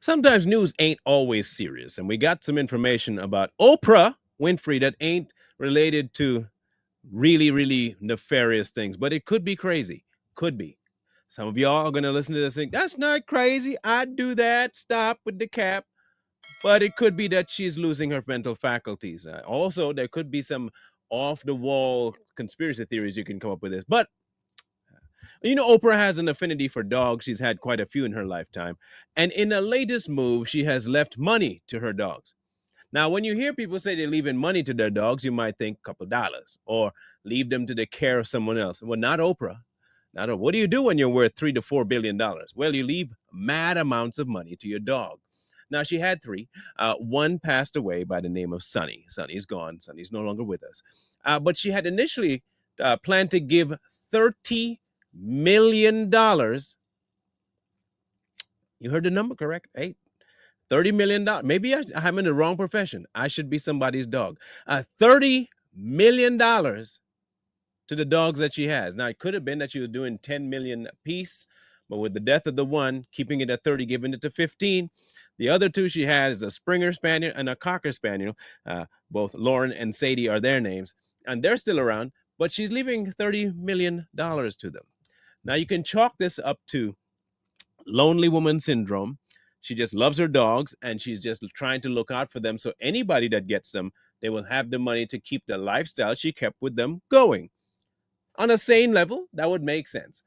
Sometimes news ain't always serious, and we got some information about Oprah Winfrey that ain't related to really, really nefarious things, but it could be crazy. Could be. Some of y'all are going to listen to this and think, that's not crazy. I'd do that. Stop with the cap. But it could be that she's losing her mental faculties. Also, there could be some off the wall conspiracy theories you can come up with this. But Oprah has an affinity for dogs. She's had quite a few in her lifetime. And in the latest move, she has left money to her dogs. Now, when you hear people say they're leaving money to their dogs, you might think a couple of dollars or leave them to the care of someone else. Well, not Oprah. What do you do when you're worth $3 to $4 billion? Well, you leave mad amounts of money to your dog. Now, she had three. One passed away by the name of Sonny. Sonny's gone. Sonny's no longer with us. But she had initially planned to give $30 million. You heard the number correct? Hey, $30 million. Maybe I'm in the wrong profession. I should be somebody's dog. $30 million to the dogs that she has. Now, it could have been that she was doing 10 million a piece, but with the death of the one, keeping it at 30, giving it to 15. The other two she has is a Springer Spaniel and a Cocker Spaniel. Both Lauren and Sadie are their names, and they're still around, but she's leaving $30 million to them. Now, you can chalk this up to lonely woman syndrome. She just loves her dogs and she's just trying to look out for them. So anybody that gets them, they will have the money to keep the lifestyle she kept with them going. On a sane level, that would make sense.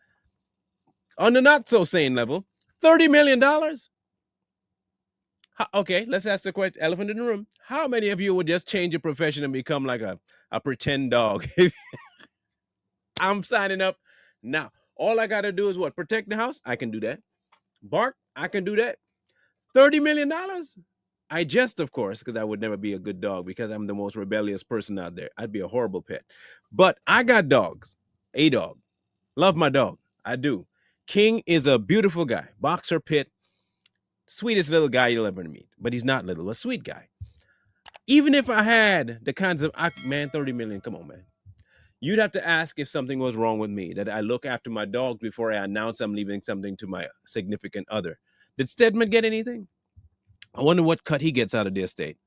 On the not so sane level, $30 million. Okay, let's ask the question, elephant in the room. How many of you would just change your profession and become like a pretend dog? I'm signing up now. All I got to do is what? Protect the house? I can do that. Bark? I can do that. $30 million? I jest, of course, because I would never be a good dog because I'm the most rebellious person out there. I'd be a horrible pet. But I got dogs. A dog. Love my dog. I do. King is a beautiful guy. Boxer pit. Sweetest little guy you'll ever meet. But he's not little. A sweet guy. Even if I had the kinds of, man, 30 million. Come on, man. You'd have to ask if something was wrong with me, that I look after my dogs before I announce I'm leaving something to my significant other. Did Stedman get anything? I wonder what cut he gets out of the estate.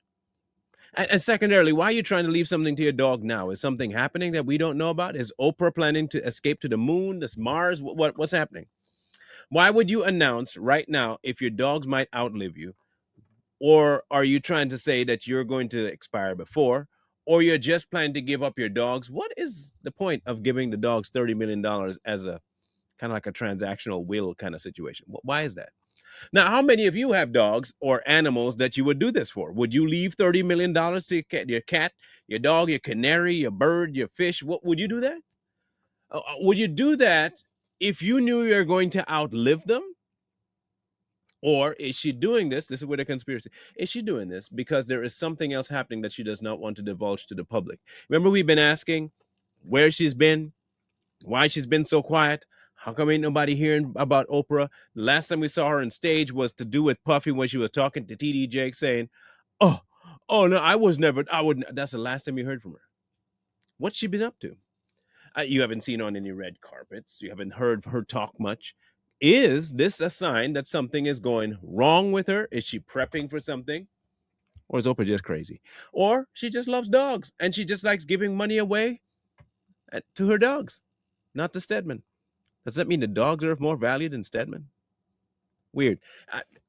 And secondarily, why are you trying to leave something to your dog now? Is something happening that we don't know about? Is Oprah planning to escape to the moon, this Mars? What's happening? Why would you announce right now if your dogs might outlive you? Or are you trying to say that you're going to expire before? Or you're just planning to give up your dogs? What is the point of giving the dogs $30 million as a kind of like a transactional will kind of situation? Why is that? Now, how many of you have dogs or animals that you would do this for? Would you leave $30 million to your cat, your dog, your canary, your bird, your fish? What would you do that? Would you do that if you knew you're going to outlive them? Or is she doing this? This is where the conspiracy. Is she doing this because there is something else happening that she does not want to divulge to the public? Remember, we've been asking where she's been, why she's been so quiet. How come ain't nobody hearing about Oprah? The last time we saw her on stage was to do with Puffy when she was talking to TD Jake saying, oh, no, I wouldn't. That's the last time you heard from her. What's she been up to? You haven't seen her on any red carpets. You haven't heard her talk much. Is this a sign that something is going wrong with her? Is she prepping for something? Or is Oprah just crazy? Or she just loves dogs and she just likes giving money away to her dogs, not to Stedman. Does that mean the dogs are of more value than Stedman? Weird.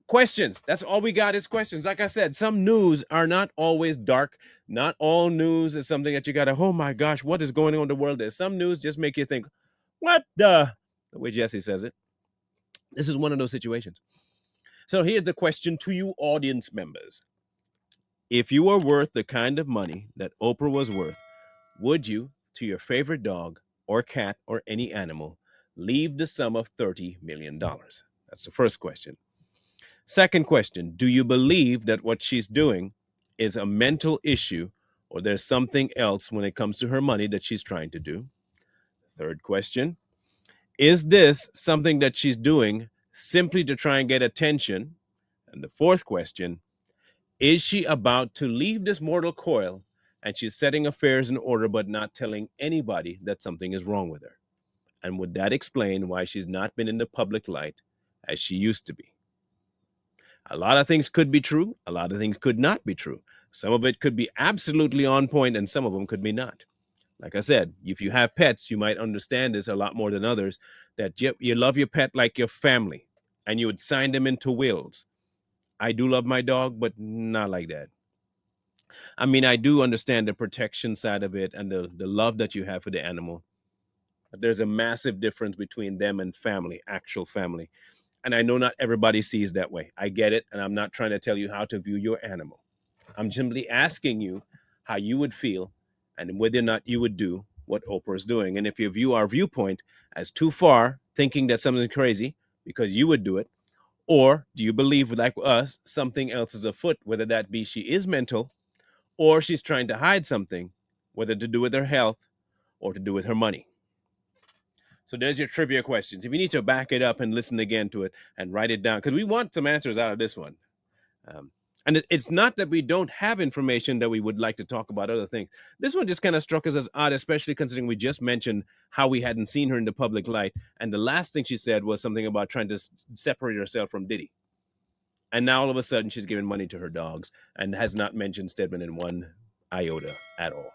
Questions. That's all we got is questions. Like I said, some news are not always dark. Not all news is something that you got to, oh my gosh, what is going on in the world? There's some news just make you think, what the way Jesse says it. This is one of those situations. So here's a question to you audience members. If you were worth the kind of money that Oprah was worth, would you, to your favorite dog or cat or any animal, leave the sum of $30 million? That's the first question. Second question, do you believe that what she's doing is a mental issue or there's something else when it comes to her money that she's trying to do? Third question, is this something that she's doing simply to try and get attention? And the fourth question, is she about to leave this mortal coil and she's setting affairs in order but not telling anybody that something is wrong with her? And would that explain why she's not been in the public light as she used to be? A lot of things could be true, a lot of things could not be true. Some of it could be absolutely on point, and some of them could be not. Like I said, if you have pets, you might understand this a lot more than others, that you love your pet like your family, and you would sign them into wills. I do love my dog, but not like that. I mean, I do understand the protection side of it and the love that you have for the animal. But there's a massive difference between them and family, actual family. And I know not everybody sees that way. I get it. And I'm not trying to tell you how to view your animal. I'm simply asking you how you would feel and whether or not you would do what Oprah is doing. And if you view our viewpoint as too far, thinking that something's crazy because you would do it, or do you believe, like us, something else is afoot, whether that be she is mental or she's trying to hide something, whether to do with her health or to do with her money? So there's your trivia questions. If you need to back it up and listen again to it and write it down, because we want some answers out of this one. Um, and it's not that we don't have information that we would like to talk about other things. This one just kind of struck us as odd, especially considering we just mentioned how we hadn't seen her in the public light. And the last thing she said was something about trying to separate herself from Diddy. And now all of a sudden she's giving money to her dogs and has not mentioned Stedman in one iota at all.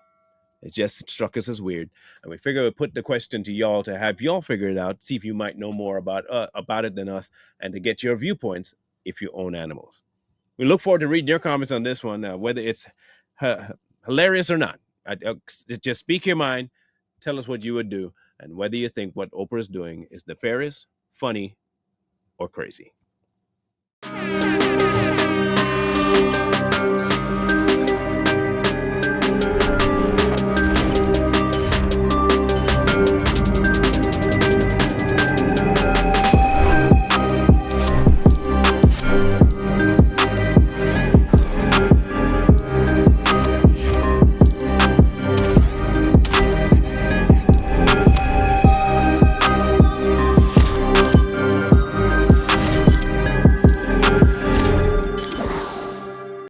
It just struck us as weird, and we figure we'd put the question to y'all to have y'all figure it out, see if you might know more about it than us, and to get your viewpoints if you own animals. We look forward to reading your comments on this one, whether it's hilarious or not. Just speak your mind, tell us what you would do, and whether you think what Oprah is doing is nefarious, funny, or crazy.